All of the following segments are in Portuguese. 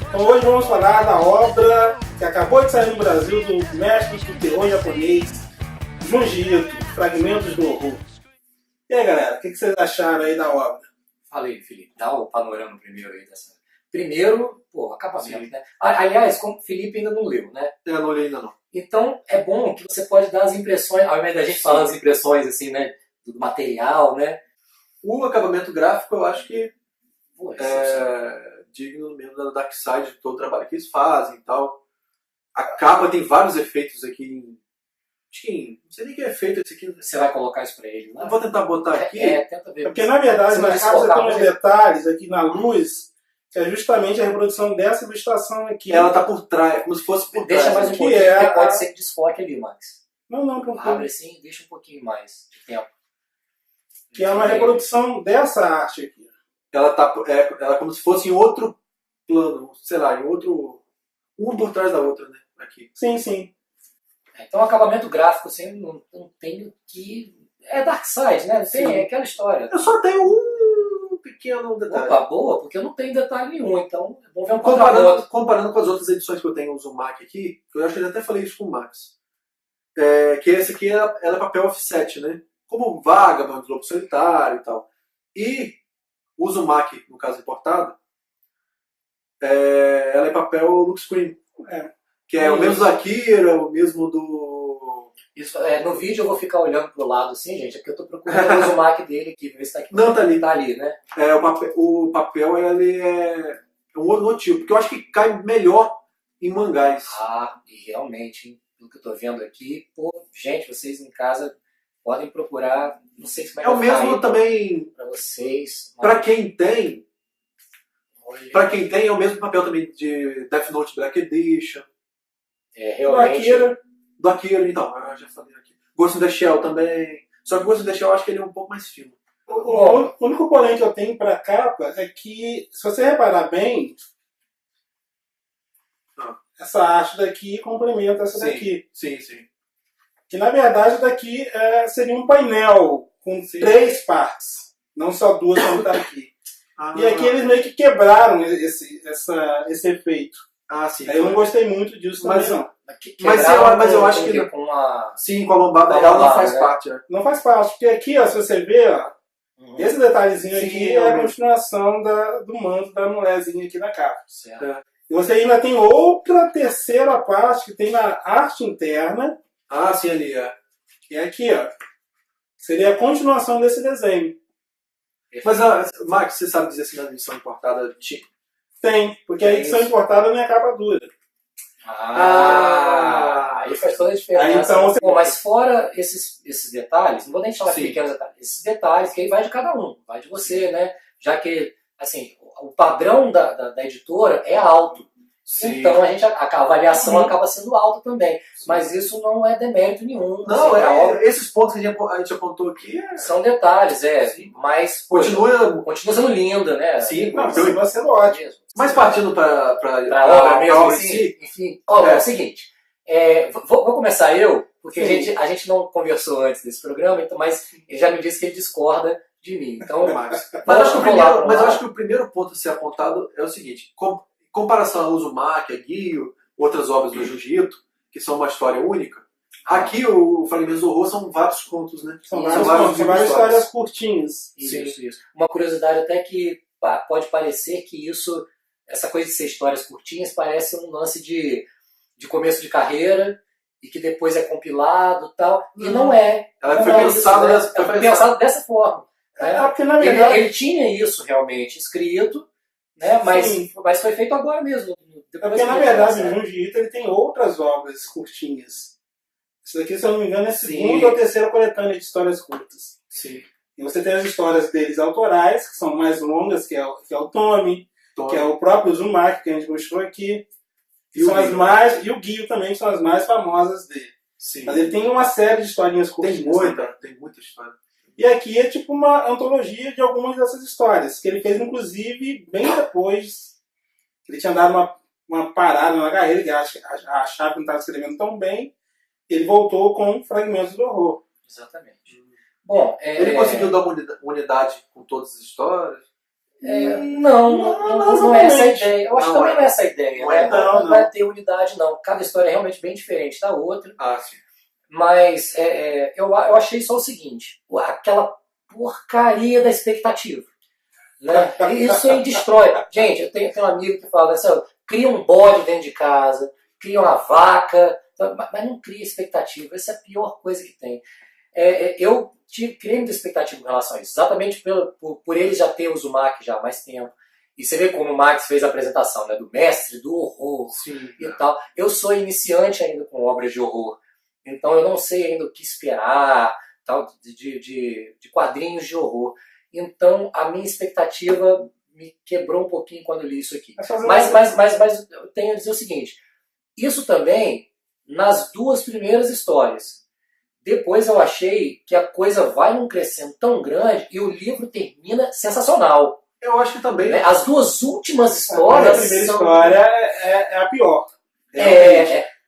Então hoje vamos falar da obra que acabou de sair no Brasil do mestre do terror japonês, Junji Ito, Fragmentos do Horror. E aí galera, o que vocês acharam aí da obra? Fala aí, Felipe, dá o panorama primeiro aí dessa. Primeiro, acabamento, né? Aliás, como o Felipe ainda não leu, né? Eu não li ainda não. Então é bom que você pode dar as impressões, ao invés da gente falar as impressões assim, né? Do material, né? O acabamento gráfico eu acho que Pô, é digno mesmo da Dark Side, de todo o trabalho que eles fazem e tal. A capa tem vários efeitos aqui. Acho que não sei nem que efeito esse aqui. Você vai colocar isso pra ele, né? Eu vou tentar botar aqui. Tenta ver. Porque na verdade Você na vai capa você desfocar tem uns muito. detalhes aqui na luz, que é justamente a reprodução dessa ilustração aqui. Ela tá por trás, como se fosse por Deixa trás. mais um aqui. pouquinho, porque pode ser que desfoque ali, Max. Não, tranquilo. Abre assim, deixa um pouquinho mais de tempo. Que é uma reprodução dessa arte aqui. Ela é como se fosse em outro plano, sei lá, em outro. Um por trás da outra, né? Aqui. Sim, sim. Então, acabamento gráfico, assim, não tem o que. É Dark Side, né? Não tem, é aquela história. Eu só tenho um pequeno detalhe. Opa, boa, porque eu não tenho detalhe nenhum, então é bom ver um comparando. Comparando com as outras edições que eu tenho, o Uzumaki aqui, eu acho que eu até falei isso com o Max. Que esse aqui ela é papel offset, né? Como Vagabond, Lobo Solitário e tal. E o Uzumaki, no caso importado, ela é papel look screen. Que é o mesmo do Akira, o mesmo do... Isso, no vídeo eu vou ficar olhando pro lado assim, gente, é porque eu tô procurando o Uzumaki dele aqui, pra ver se tá aqui. Não, tá ali. Tá ali, né? O papel ele é um outro tipo, porque eu acho que cai melhor em mangás. Ah, e realmente, hein, pelo que eu tô vendo aqui, pô, gente, vocês em casa podem procurar, não sei como é que É o vai ficar mesmo aí também, pra vocês. pra quem tem, Olha, é o mesmo papel também de Death Note Black Edition, Do realmente. Akira. do Akira, então, eu já falei aqui. Ghost in the Shell também, só que o Ghost in the Shell eu acho que ele é um pouco mais fino. O único porém que eu tenho para a capa é que, se você reparar bem, essa arte daqui complementa essa daqui. Sim. Que na verdade daqui seria um painel com 3 partes, não só 2 como está aqui. E aqui eles meio que quebraram esse efeito. Sim. Aí eu não gostei muito disso Mas- também, não. Mas eu acho que... Com a... Sim, com a lombada, Com a ela não lombada, faz né? parte. Né? Não faz parte, porque aqui, ó, se você ver, ó, esse detalhezinho Sim, aqui é a realmente. continuação do manto da mulherzinha aqui na capa. Certo. E você ainda tem outra terceira parte que tem na arte interna, Sim, ali, que é aqui, ó. Seria a continuação desse desenho. Mas, Max, você sabe dizer se na edição importada tinha... Tem, porque a É edição isso. importada não é capa dura. Aí faz toda a diferença. Aí, então, você- Bom, mas fora esses detalhes, não vou nem chamar de Sim. pequenos detalhes, esses detalhes que aí vai de cada um, vai de você, né? Já que, assim, o padrão da editora é alto. Sim. Então a avaliação acaba sendo alta também. Mas isso não é demérito nenhum. Não, assim, a obra esses pontos que a gente apontou aqui são detalhes, Sim. mas poxa, continua... continua sendo linda, né? Sim, Não, continua sendo ótimo. Mesmo. Mas partindo para Pra obra mesmo, obra em assim, si, enfim. Ó, É. é o seguinte, vou começar eu, porque Sim. a gente não conversou antes desse programa, então, mas ele já me disse que ele discorda de mim. Então, Max. Mas vamos lá, vamos lá. eu acho que o primeiro ponto a ser apontado é o seguinte: em comparação a Uzumaki, a Gyo, outras obras do Junji Ito, que são uma história única, aqui o Fragmentos do Horror são vários contos, né? São São várias histórias. histórias curtinhas. Isso. Uma curiosidade até que pode parecer que essa coisa de ser histórias curtinhas parece um lance de começo de carreira e que depois é compilado e tal. E não é. Ela Não foi é pensada isso, né? dessa- Foi pensado dessa forma. Né? Porque na verdade... Ele tinha isso realmente escrito, né? Sim. Mas foi feito agora mesmo. Porque na verdade o Junji Ito ele tem outras obras curtinhas. Isso daqui, se eu não me engano, é a segunda ou terceira coletânea de histórias curtas. Sim. E você tem as histórias deles autorais, que são mais longas, que é o Tommy, que é o próprio Uzumaki, que a gente mostrou aqui. Que E o são as Gyo. mais, e o Gyo também, que são as mais famosas dele. Sim. Mas ele tem uma série de historinhas curtinhas. Tem muita história. E aqui é tipo uma antologia de algumas dessas histórias, que ele fez inclusive bem depois. Ele tinha dado uma parada na carreira, ele achava que não estava escrevendo tão bem. Ele voltou com Fragmentos do Horror. Exatamente. Bom, Ele conseguiu dar uma unidade com todas as histórias. Não é essa a ideia. Eu acho que Não também é. não é essa a ideia. Não Né? é, Não vai ter unidade, não. Cada história é realmente bem diferente da outra. Ah, sim. Mas eu achei só o seguinte: aquela porcaria da expectativa. Né? Isso aí destrói. Gente, eu tenho um amigo que fala assim: cria um bode dentro de casa, cria uma vaca, mas não cria expectativa. Essa é a pior coisa que tem. Eu criei muita expectativa com relação a isso, exatamente por ele já ter o Uzumaki já há mais tempo. E você vê como o Max fez a apresentação, né, do mestre do horror. Sim. E tal. Eu sou iniciante ainda com obras de horror, então eu não sei ainda o que esperar tal, de quadrinhos de horror. Então a minha expectativa me quebrou um pouquinho quando eu li isso aqui. Mas eu tenho a dizer o seguinte: isso também nas duas primeiras histórias. Depois eu achei que a coisa vai num crescendo tão grande e o livro termina sensacional. Eu acho que também. Né? As duas últimas histórias. A primeira história é a pior.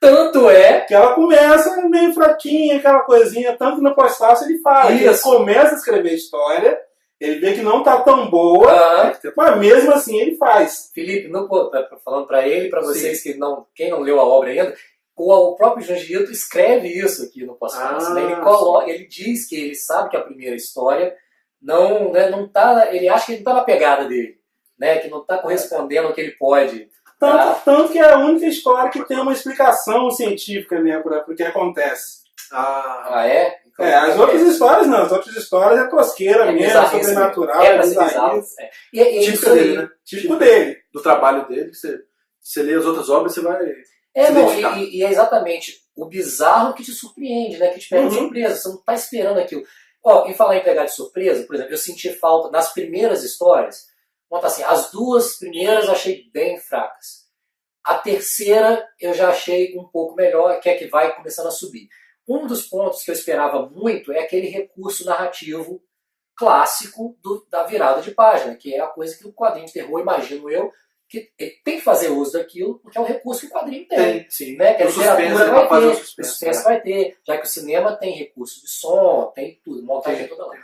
Tanto é. Que ela começa meio fraquinha, aquela coisinha, tanto no pós-fácil ele fala. Ele começa a escrever a história, ele vê que não tá tão boa, mas mesmo assim ele faz. Felipe, falando para ele, para vocês que quem não leu a obra ainda, o próprio Junji Ito escreve isso aqui no pós-fácil. Né? Ele diz que ele sabe que a primeira história não tá, ele acha que ele não tá na pegada dele, né? Que não tá correspondendo ao que ele pode. Tanto que é a única história que tem uma explicação científica, né, para o que acontece. É? As outras histórias não, as outras histórias é tosqueira mesmo, é sobrenatural, é bizarro. E é típico dele, né? Típico dele. Do trabalho dele, você lê as outras obras, você vai e é exatamente o bizarro que te surpreende, né? Que te pega de surpresa, você não tá esperando aquilo. Em falar em pegar de surpresa, por exemplo, eu senti falta nas primeiras histórias. Vamos assim, as duas primeiras eu achei bem fracas. A terceira eu já achei um pouco melhor, que é que vai começando a subir. Um dos pontos que eu esperava muito é aquele recurso narrativo clássico da virada de página, que é a coisa que o quadrinho de terror, imagino eu, que ele tem que fazer uso daquilo, porque é o recurso que o quadrinho tem. Sim. Né? Que a literatura vai ter, o suspense vai ter, já que o cinema tem recurso de som, tem tudo, montagem toda lá.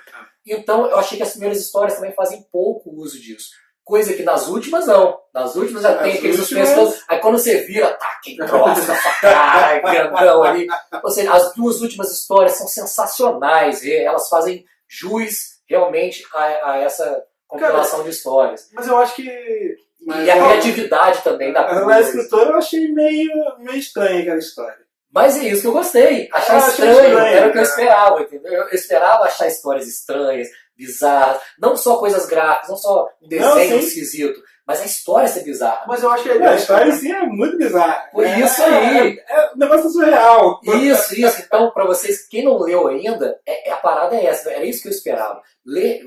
Então eu achei que as primeiras histórias também fazem pouco uso disso. Coisa que nas últimas não. Nas últimas já tem aquele suspense todo. Aí quando você vira, que troço na sua cara, grandão ali. Ou seja, as duas últimas histórias são sensacionais. Elas fazem jus realmente a essa compilação de histórias. Mas eu acho que... E a criatividade também da coisa. Mas a escritora eu achei meio estranha aquela história. Mas é isso que eu gostei. Achar estranho era o que eu esperava, entendeu? Eu esperava achar histórias estranhas, bizarras, não só coisas gráficas, não só um desenho esquisito, mas a história ser bizarra. Mas eu acho que a história em si é muito bizarra. Isso aí. É um negócio surreal. Isso. Então, pra vocês, quem não leu ainda, a parada é essa. Era isso que eu esperava.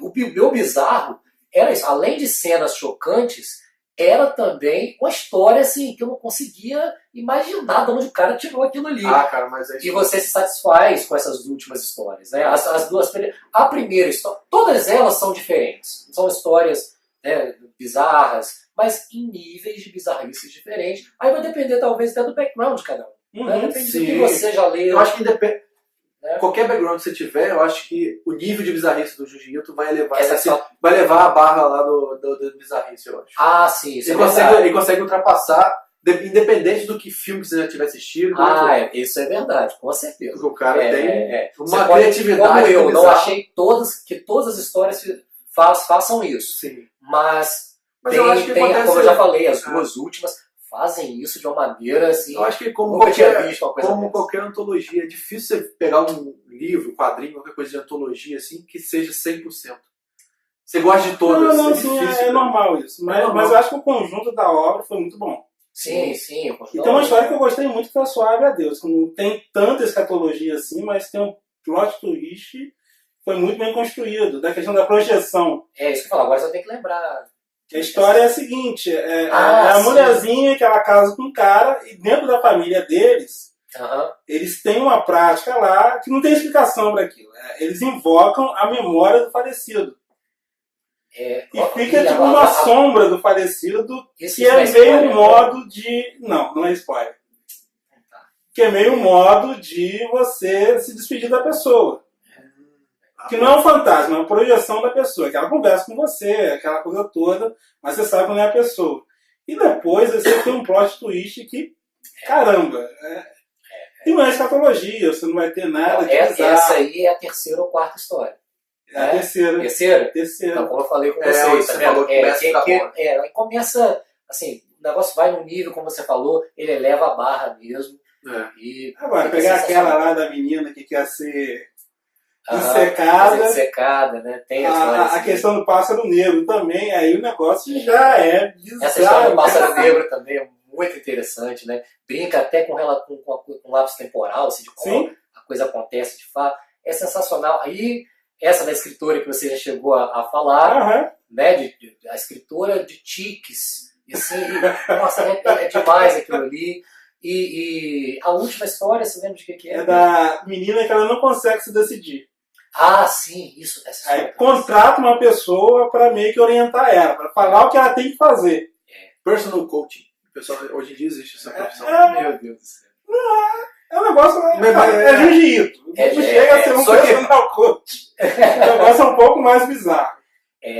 O meu bizarro era isso. Além de cenas chocantes, era também uma história assim que eu não conseguia imaginar de onde o cara tirou aquilo ali. Cara, mas e você se satisfaz com essas últimas histórias, né? As duas, a primeira história, todas elas são diferentes, são histórias, né, bizarras, mas em níveis de bizarrices diferentes. Aí vai depender talvez até do background de cada um. Né? Depende do que você já leu. Eu acho que depende. Qualquer background que você tiver, eu acho que o nível de bizarrice do Junji Ito vai levar a barra lá do bizarrice, eu acho. Sim, isso ele consegue ultrapassar, independente do que filme que você já tiver assistido. Isso é verdade, com certeza. Porque o cara tem uma criatividade. Como eu não achei que todas as histórias façam isso. Sim. Mas eu acho que acontece, como eu já falei, as duas últimas fazem isso de uma maneira assim. Eu acho que como qualquer antologia, é difícil você pegar um livro, um quadrinho, qualquer coisa de antologia assim, que seja 100%. Você gosta de todas. É normal isso. Mas eu acho que o conjunto da obra foi muito bom. Sim. E tem uma história que eu gostei muito, que é Suave a Deus. Que não tem tanta escatologia assim, mas tem um plot twist, foi muito bem construído, da questão da projeção. Isso que eu falo, agora você tem que lembrar. A história é a seguinte, a mulherzinha que ela casa com um cara, e dentro da família deles, eles têm uma prática lá que não tem explicação para aquilo. Eles invocam a memória do falecido. E fica tipo uma sombra do falecido, que é meio um modo de... Não é spoiler. Que é meio um modo de você se despedir da pessoa. Que não é um fantasma, é uma projeção da pessoa, que ela conversa com você, aquela coisa toda, mas você sabe que não é a pessoa. E depois você tem um plot twist que, caramba, e não é escatologia, você não vai ter nada de bizarro. Essa aí é a terceira ou quarta história. É a terceira. Terceira? Terceira. Então, como eu falei com Você vocês, tá falou vendo? que começa a ficar bom. Aí começa, assim, o negócio vai num nível, como você falou, ele eleva a barra mesmo. E agora, pegar aquela lá da menina que quer ser dissecada. Dissecada, né? Tem a questão do pássaro negro também, aí o negócio já é bizarro. Essa história do pássaro negro também é muito interessante, né? Brinca até com lápis temporal, assim, de como a coisa acontece de fato. É sensacional. Aí, essa da escritora que você já chegou a falar, né? A escritora de tiques. E assim, nossa, é demais aquilo ali. E a última história, você lembra de que é? É da menina que ela não consegue se decidir. Ah, sim, isso. Essa aí contrata uma pessoa para meio que orientar ela, para falar o que ela tem que fazer. Personal coaching. Pessoal, hoje em dia existe essa profissão. Meu Deus do céu. É um negócio. É jiu-jitsu. Não chega a ser um personal coach. O negócio é um pouco mais bizarro.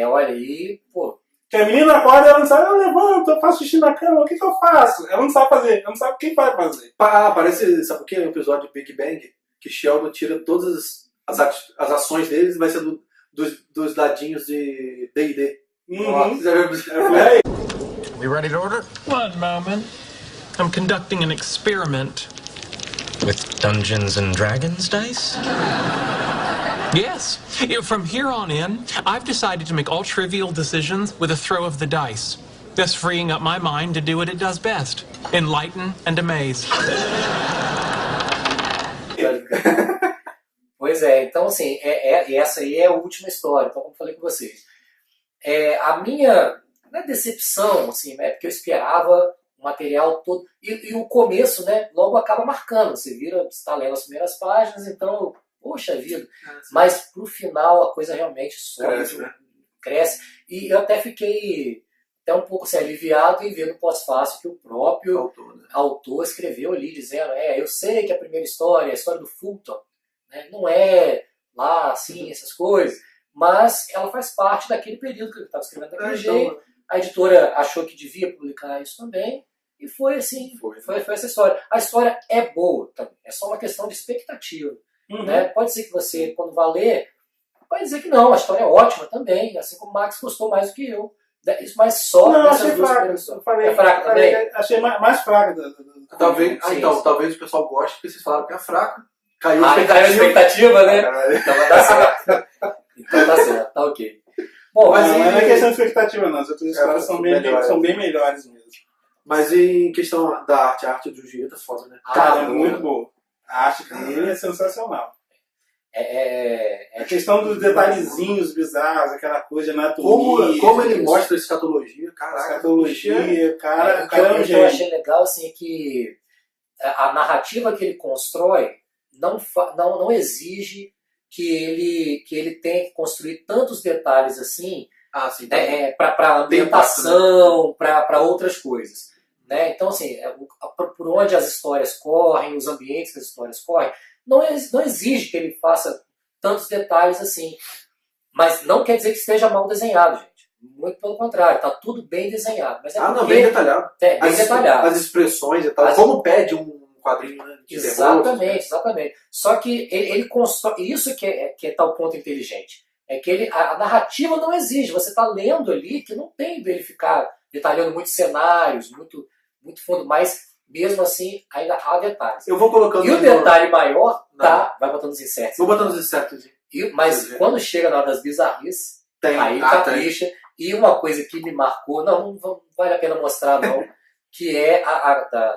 Olha aí, pô. Que a menina acorda e ela não sabe, eu levanto, eu faço xixi na cama, o que eu faço? Ela não sabe fazer, ela não sabe o que vai fazer. Parece, sabe o que? Um episódio de Big Bang, que Sheldon tira todas as ações deles, vai ser dos dadinhos de D&D. We ready to order? One moment. I'm conducting an experiment. With Dungeons and Dragons dice? Yes. From here on in, I've decided to make all trivial decisions with a throw of the dice, thus freeing up my mind to do what it does best: enlighten and amaze. Pois é, então assim, essa aí é a última história, então como eu falei com vocês. A minha decepção, assim, né, porque eu esperava o material todo, e o começo, né, logo acaba marcando, você está lendo as primeiras páginas, então, poxa vida, mas pro final a coisa realmente sobe, cresce, e eu até fiquei um pouco assim, aliviado em ver no pós-fácil que o próprio autor escreveu ali, dizendo, eu sei que a primeira história, a história do Fulton, né, não é lá, assim, essas coisas, mas ela faz parte daquele período que ele estava escrevendo daquele jeito. A editora achou que devia publicar isso também, e foi assim, foi essa história. A história é boa também, é só uma questão de expectativa. Né? Pode ser que você, quando vai ler, pode dizer que não, a história é ótima também, assim como o Max gostou mais do que eu. Mas só não, achei fraca. Eu falei, é fraca também? Achei mais fraca. Talvez, talvez o pessoal goste, porque vocês falaram que é fraca. Caiu a expectativa, né? Então vai dar certo. Então tá certo, tá ok. Bom, mas não é questão de expectativa, não. As outras histórias são bem melhores mesmo. Mas em questão da arte, a arte do Julieta é foda, né? Cara, é muito boa. A arte dele é sensacional. A questão dos detalhezinhos bizarros, aquela coisa de anatomia. Como ele mostra a escatologia, caraca. Escatologia, cara. O que eu achei legal assim, é que a narrativa que ele constrói não exige que ele tenha que construir tantos detalhes assim para ambientação, para outras coisas. Né? Então, assim, por onde as histórias correm, os ambientes que as histórias correm, não exige que ele faça tantos detalhes assim. Mas não quer dizer que esteja mal desenhado, gente. Muito pelo contrário, está tudo bem desenhado. Mas bem detalhado. Bem detalhado. As expressões e tal, como pede um quadrinho, né? Exatamente. Só que ele constrói. Isso que é tal ponto inteligente. É que a narrativa não exige. Você está lendo ali que não tem dele ficar detalhando muitos cenários, muito fundo, mas mesmo assim ainda há detalhes. Eu vou colocando. E o detalhe maior vai botando os insetos. Vou botando os insetos. Mas quando chega na hora das bizarrices, aí capricha. E uma coisa que me marcou, não vale a pena mostrar não, que é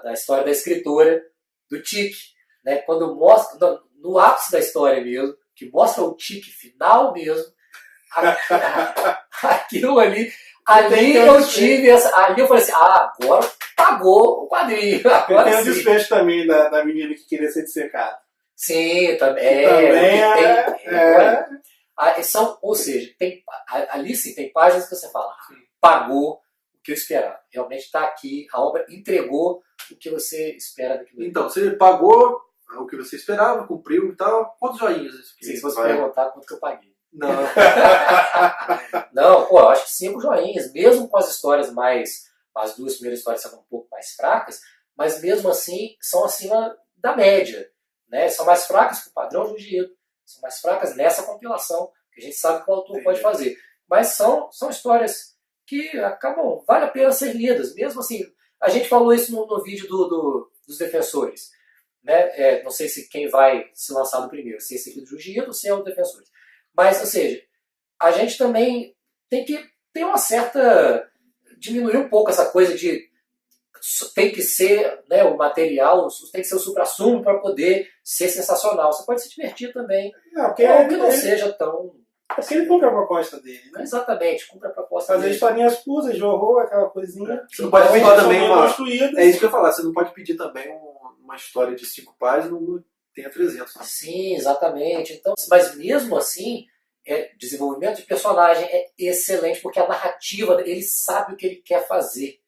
da história da escritora, do tique, né? Quando mostra, no ápice da história mesmo, que mostra o tique final mesmo, aquilo ali eu tive ali eu falei assim, agora pagou o quadrinho. Agora tem o desfecho também da menina que queria ser dissecada. Sim, também. Ou seja, ali sim, tem páginas que você fala, pagou o que eu esperava. Realmente está aqui, a obra entregou o que você espera daquilo. Então, se ele pagou, o que você esperava, cumpriu e tal. Quantos joinhas isso aqui? Se você vai? perguntar quanto que eu paguei. Não. Não, pô, eu acho que 5 joinhas, mesmo com as histórias as 2 primeiras histórias sendo um pouco mais fracas, mas mesmo assim são acima da média, né? São mais fracas que o padrão Junji, são mais fracas nessa compilação, que a gente sabe que o autor pode fazer. Mas são histórias que acabam, vale a pena ser lidas, mesmo assim. A gente falou isso no vídeo dos defensores, né? Não sei se quem vai se lançar no primeiro, se esse aqui do Junji ou se é o defensores. Mas, ou seja, a gente também tem que ter uma certa... diminuir um pouco essa coisa de tem que ser, né, o material, tem que ser o suprassumo para poder ser sensacional. Você pode se divertir também. Porque Ou que não seja tão... Porque ele cumpre a proposta dele, né? Exatamente, cumpre a proposta Fazer dele. historinhas curtas, de horror, aquela coisinha. Você não pode pedir também uma... construídas. É isso que eu ia falar, você não pode pedir também uma história de 5 páginas e não tenha 300. Né? Sim, exatamente. Então, mas mesmo assim, desenvolvimento de personagem é excelente, porque a narrativa, ele sabe o que ele quer fazer.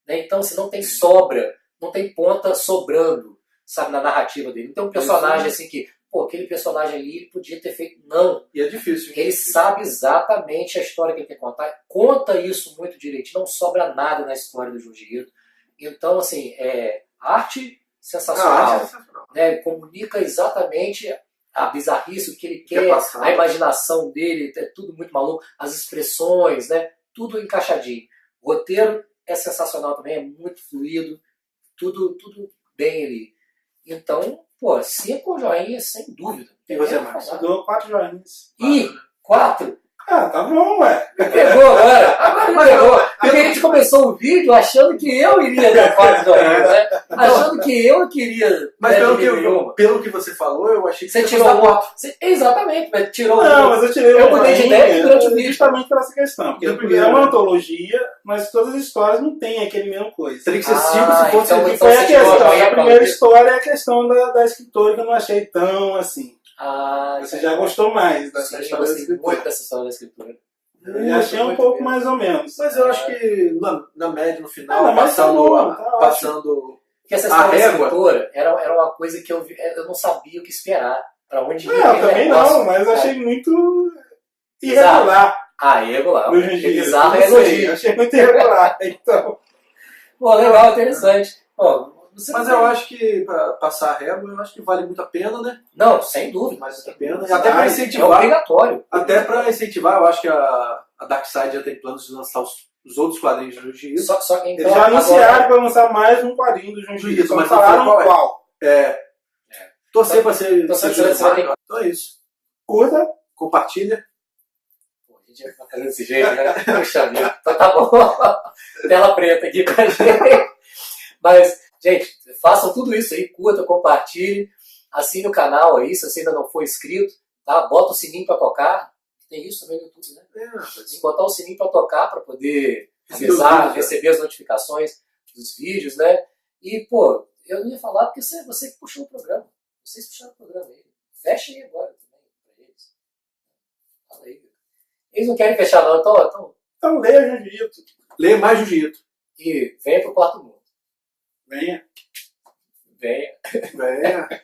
Né? Então, se não tem sobra, não tem ponta sobrando, sabe, na narrativa dele. Não tem um personagem assim que, pô, aquele personagem ali ele podia ter feito. Não. E é difícil. Ele sabe exatamente a história que ele quer contar. Conta isso muito direitinho. Não sobra nada na história do Junji Ito. Então, assim, arte sensacional. Sensacional. Né? Comunica exatamente a bizarrice, o que ele quer, passar. a imaginação dele, é tudo muito maluco, as expressões, né? Tudo encaixadinho. O roteiro é sensacional também, é muito fluido, tudo bem ali. Então, pô, 5 joinhas sem dúvida. E você, Tem Marcos? falar. Dou 4 joinhas. E 4. Ah, tá bom, ué. Me pegou agora. Agora me pegou. Porque a gente começou o vídeo achando que eu iria dar 4 joinhas, né? Achando que eu queria. Mas né, diminuir uma. pelo que você falou, eu achei que Você fosse tirou dar um. 4. Exatamente, mas tirou Não, um. mas eu tirei Eu uma mudei de joinha ideia durante o vídeo. justamente por essa questão. Porque Do primeiro, é uma né? antologia, mas todas as histórias não têm aquele mesmo coisa. Teria que ser 5 Ah, se fosse. então E foi a você questão. tirou a joinha A pra primeira você. história é a questão da escritora, que eu não achei tão assim. Ah, Você já gostou mais dessa sim, história da gostei escritora. muito dessa história da escritura. Eu já achei um Muito pouco bem. mais ou menos. Mas eu acho que na média, no final, Ah, mas tá bom, tá ótimo. passando Porque essa a história da régua. escritora era uma coisa que eu não sabia o que esperar. Pra onde ia Não, aquele também negócio, não, mas eu sabe? achei muito irregular. Ah, irregular. do Junji. Bizarro Eu é não sei, elogio. achei muito irregular. Então, Pô, legal, interessante. Pô, você Mas não- eu acho que, pra passar a régua, eu acho que vale muito a pena, né? Não, sem dúvida. Vale muito Sem a pena. dúvida. E até para Vai, É incentivar. obrigatório. Até para incentivar, eu acho que a Darkseid já tem planos de lançar os outros quadrinhos do Junji Ito. Só que então, eles já anunciaram agora, para lançar mais um quadrinho do Junji. Isso, Só mas não não falaram foi qual. Torcer para ser Então, ser você vai- Gilmar. Então é isso. Curta. Compartilha. Pô, a gente vai fazer desse jeito, né? Puxa vida. Então tá bom. Tela preta aqui pra gente. Mas, gente, façam tudo isso aí, curta, compartilhe, assine o canal aí, se você ainda não for inscrito, tá? Bota o sininho pra tocar. Tem isso também no YouTube, né? Tem que botar o sininho pra tocar, pra poder Receber os avisar, vídeos, né? receber as notificações dos vídeos, né? E, pô, eu não ia falar porque você que puxou o programa. Vocês puxaram o programa aí. Fecha aí agora também pra eles. Fala aí. Eles não querem fechar não, então Então leia Junji. Leia mais Junji Ito. e venha pro quarto mundo. Venha. Venha. É.